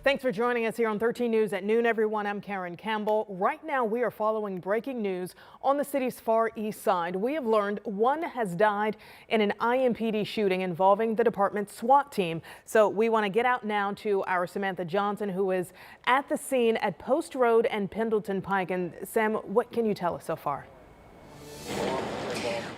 Thanks for joining us here on 13 News at noon, everyone. I'm Karen Campbell. Right now, we are following breaking news on the city's far east side. We have learned one has died in an IMPD shooting involving the department's SWAT team. So we want to get out now to our Samantha Johnson, who is at the scene at Post Road and Pendleton Pike. And Sam, what can you tell us so far?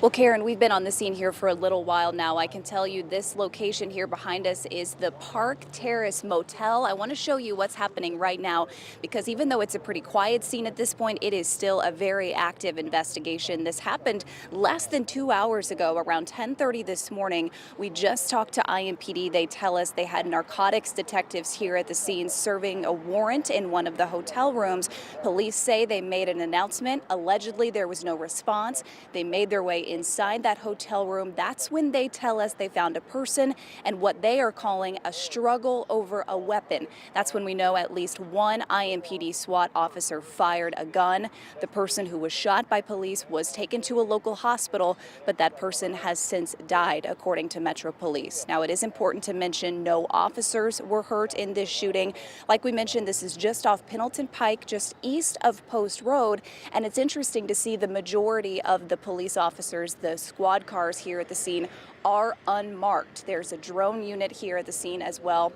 Well, Karen, we've been on the scene here for a little while now. I can tell you this location here behind us is the Park Terrace Motel. I want to show you what's happening right now because even though it's a pretty quiet scene at this point, it is still a very active investigation. This happened less than 2 hours ago, around 10:30 this morning. We just talked to IMPD. They tell us they had narcotics detectives here at the scene serving a warrant in one of the hotel rooms. Police say they made an announcement. Allegedly, there was no response. They made their way inside that hotel room. That's when they tell us they found a person and what they are calling a struggle over a weapon. That's when we know at least one IMPD SWAT officer fired a gun. The person who was shot by police was taken to a local hospital, but that person has since died, according to Metro Police. Now, it is important to mention no officers were hurt in this shooting. Like we mentioned, this is just off Pendleton Pike, just east of Post Road, and it's interesting to see the majority of the police officers, the squad cars here at the scene, are unmarked. There's a drone unit here at the scene as well.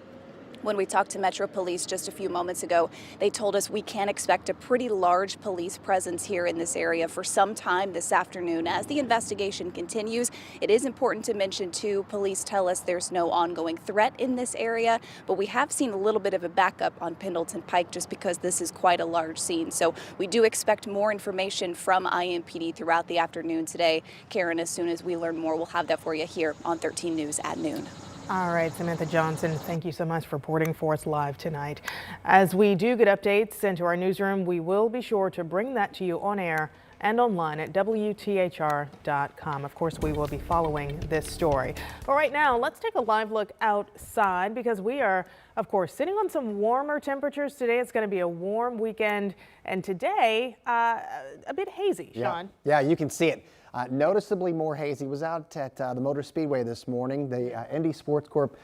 When we talked to Metro Police just a few moments ago, they told us we can expect a pretty large police presence here in this area for some time this afternoon. As the investigation continues, it is important to mention too, police tell us there's no ongoing threat in this area, but we have seen a little bit of a backup on Pendleton Pike just because this is quite a large scene. So we do expect more information from IMPD throughout the afternoon today. Karen, as soon as we learn more, we'll have that for you here on 13 News at noon. All right, Samantha Johnson, thank you so much for reporting for us live tonight. As we do get updates into our newsroom, we will be sure to bring that to you on air and online at WTHR.com. Of course, we will be following this story. But right now, let's take a live look outside because we are, of course, sitting on some warmer temperatures today. It's going to be a warm weekend, and today, a bit hazy, Sean. Yeah, you can see it. Noticeably more hazy. Was out at the Motor Speedway this morning. The Indy Sports Corp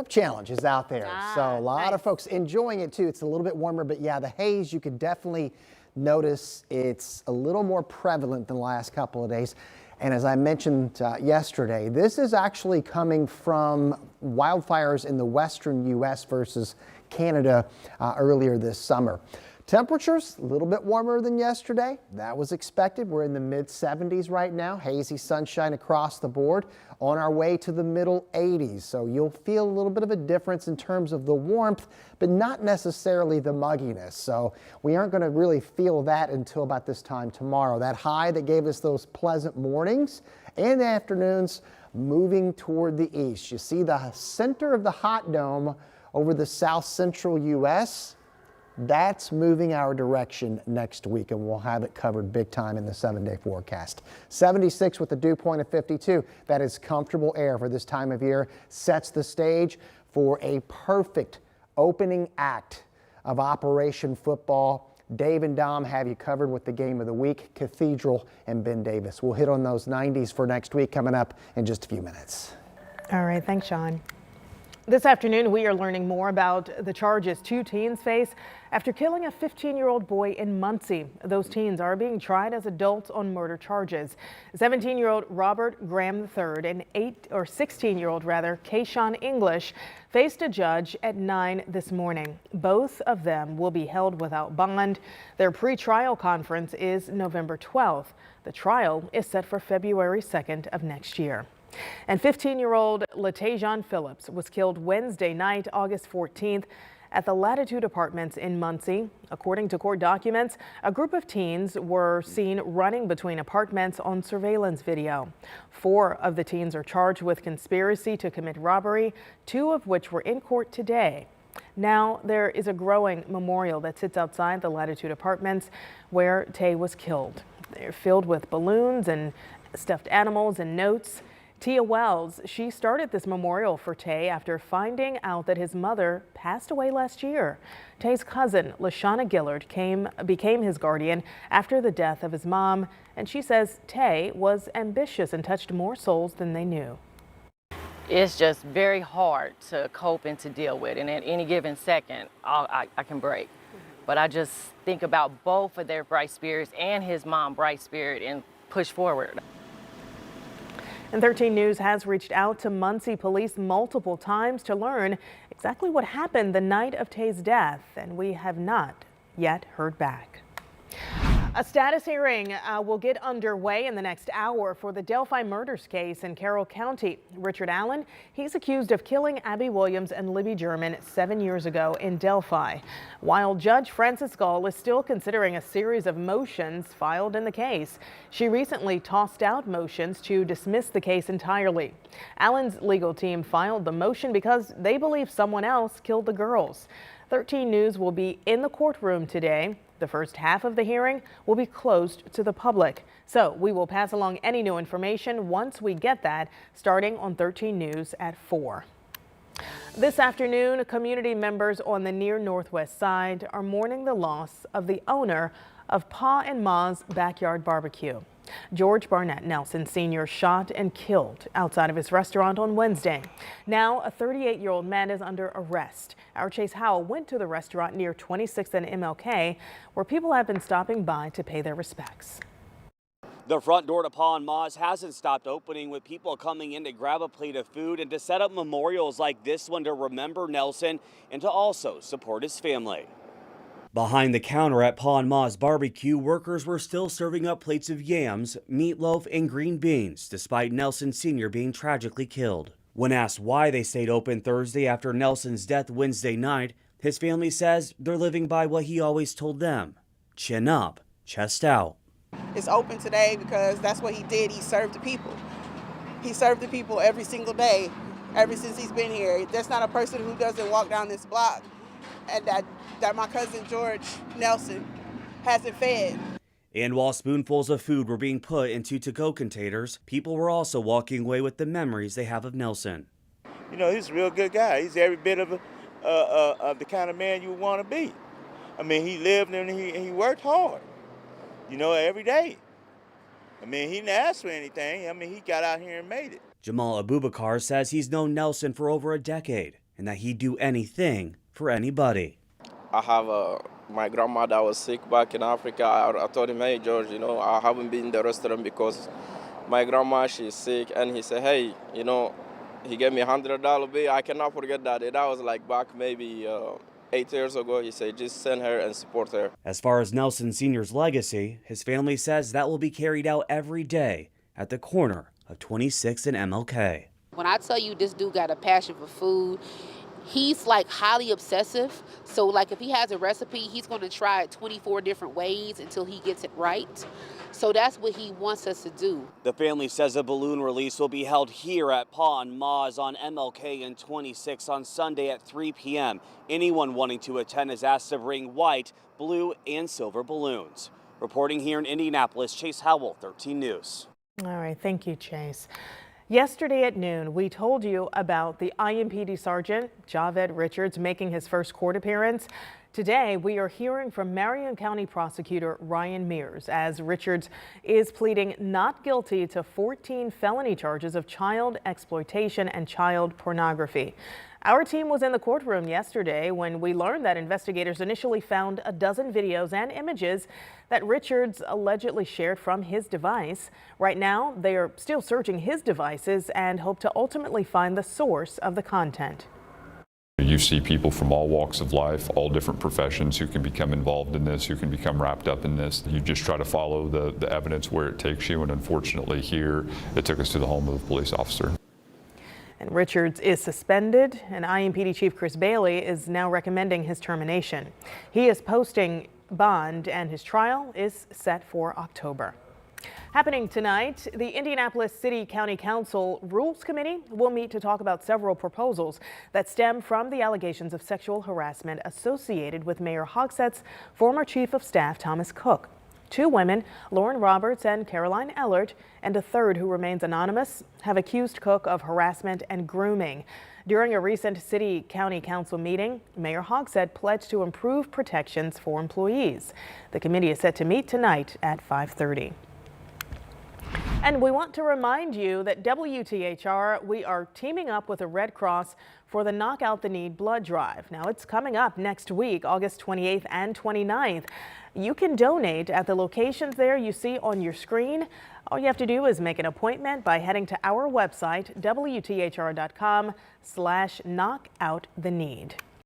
Challenge is out there. So a lot of folks enjoying it too. It's a little bit warmer, but yeah, the haze, you could definitely notice it's a little more prevalent than the last couple of days. And as I mentioned yesterday, this is actually coming from wildfires in the western U.S. versus Canada earlier this summer. Temperatures a little bit warmer than yesterday. That was expected. We're in the mid 70s right now. Hazy sunshine across the board. On our way to the middle 80s. So you'll feel a little bit of a difference in terms of the warmth, but not necessarily the mugginess. So we aren't going to really feel that until about this time tomorrow. That high that gave us those pleasant mornings and afternoons moving toward the east. You see the center of the hot dome over the south central U.S. That's moving our direction next week, and we'll have it covered big time in the 7-day forecast. 76 with a dew point of 52. That is comfortable air for this time of year. Sets the stage for a perfect opening act of Operation Football. Dave and Dom have you covered with the game of the week, Cathedral and Ben Davis. We'll hit on those 90s for next week coming up in just a few minutes. All right, thanks, Sean. This afternoon, we are learning more about the charges two teens face after killing a 15-year-old boy in Muncie. Those teens are being tried as adults on murder charges. 17-year-old Robert Graham III and 16-year-old Kayshawn English faced a judge at 9 this morning. Both of them will be held without bond. Their pre-trial conference is November 12th. The trial is set for February 2nd of next year. And 15-year-old Latajon Phillips was killed Wednesday night, August 14th, at the Latitude Apartments in Muncie. According to court documents, a group of teens were seen running between apartments on surveillance video. 4 of the teens are charged with conspiracy to commit robbery, 2 of which were in court today. Now, there is a growing memorial that sits outside the Latitude Apartments where Tay was killed. They're filled with balloons and stuffed animals and notes. Tia Wells, she started this memorial for Tay after finding out that his mother passed away last year. Tay's cousin, LaShawna Gillard, became his guardian after the death of his mom, and she says Tay was ambitious and touched more souls than they knew. It's just very hard to cope and to deal with. And at any given second, I can break. But I just think about both of their bright spirits and his mom bright spirit and push forward. And 13 News has reached out to Muncie police multiple times to learn exactly what happened the night of Tay's death, and we have not yet heard back. A status hearing will get underway in the next hour for the Delphi murders case in Carroll County. Richard Allen, he's accused of killing Abby Williams and Libby German 7 years ago in Delphi. While Judge Frances Gall is still considering a series of motions filed in the case, she recently tossed out motions to dismiss the case entirely. Allen's legal team filed the motion because they believe someone else killed the girls. 13 News will be in the courtroom today. The first half of the hearing will be closed to the public. So we will pass along any new information once we get that, starting on 13 News at 4. This afternoon, community members on the near northwest side are mourning the loss of the owner of Pa and Ma's Backyard Barbecue. George Barnett Nelson Sr. shot and killed outside of his restaurant on Wednesday. Now, a 38-year-old man is under arrest. Our Chase Howell went to the restaurant near 26th and MLK, where people have been stopping by to pay their respects. The front door to Pa and Ma's hasn't stopped opening, with people coming in to grab a plate of food and to set up memorials like this one to remember Nelson and to also support his family. Behind the counter at Pa and Ma's Barbecue, workers were still serving up plates of yams, meatloaf, and green beans, despite Nelson Sr. being tragically killed. When asked why they stayed open Thursday after Nelson's death Wednesday night, his family says they're living by what he always told them: chin up, chest out. It's open today because that's what he did. He served the people. He served the people every single day, ever since he's been here. There's not a person who doesn't walk down this block and that my cousin George Nelson hasn't fed. And while spoonfuls of food were being put into to-go containers, people were also walking away with the memories they have of Nelson. You know, he's a real good guy. He's every bit of the kind of man you would want to be. I mean, he lived and he worked hard, you know, every day. I mean, he didn't ask for anything. I mean, he got out here and made it. Jamal Abubakar says he's known Nelson for over a decade and that he'd do anything for anybody. I have my grandmother was sick back in Africa. I told him, hey, George, you know, I haven't been in the restaurant because my grandma, she's sick. And he said, hey, you know, he gave me $100 bill. I cannot forget that. That was like back maybe 8 years ago. He said, just send her and support her. As far as Nelson Sr.'s legacy, his family says that will be carried out every day at the corner of 26th and MLK. When I tell you this dude got a passion for food, he's like highly obsessive. So like if he has a recipe, he's going to try it 24 different ways until he gets it right. So that's what he wants us to do. The family says a balloon release will be held here at Pa and Ma's on MLK and 26 on Sunday at 3 p.m. Anyone wanting to attend is asked to bring white, blue, and silver balloons. Reporting here in Indianapolis, Chase Howell, 13 News. All right, thank you, Chase. Yesterday at noon, we told you about the IMPD Sergeant Javed Richards making his first court appearance. Today, we are hearing from Marion County Prosecutor Ryan Mears as Richards is pleading not guilty to 14 felony charges of child exploitation and child pornography. Our team was in the courtroom yesterday when we learned that investigators initially found a dozen videos and images that Richards allegedly shared from his device. Right now, they are still searching his devices and hope to ultimately find the source of the content. You see people from all walks of life, all different professions who can become involved in this, who can become wrapped up in this. You just try to follow the evidence where it takes you, and unfortunately here, it took us to the home of the police officer. And Richards is suspended, and IMPD Chief Chris Bailey is now recommending his termination. He is posting bond, and his trial is set for October. Happening tonight, the Indianapolis City County Council Rules Committee will meet to talk about several proposals that stem from the allegations of sexual harassment associated with Mayor Hogsett's former Chief of Staff, Thomas Cook. Two women, Lauren Roberts and Caroline Ellert, and a third who remains anonymous, have accused Cook of harassment and grooming. During a recent City County Council meeting, Mayor Hogsett pledged to improve protections for employees. The committee is set to meet tonight at 5:30. And we want to remind you that WTHR, we are teaming up with the Red Cross for the Knock Out the Need blood drive. Now it's coming up next week, August 28th and 29th. You can donate at the locations there you see on your screen. All you have to do is make an appointment by heading to our website, WTHR.com/knockouttheneed.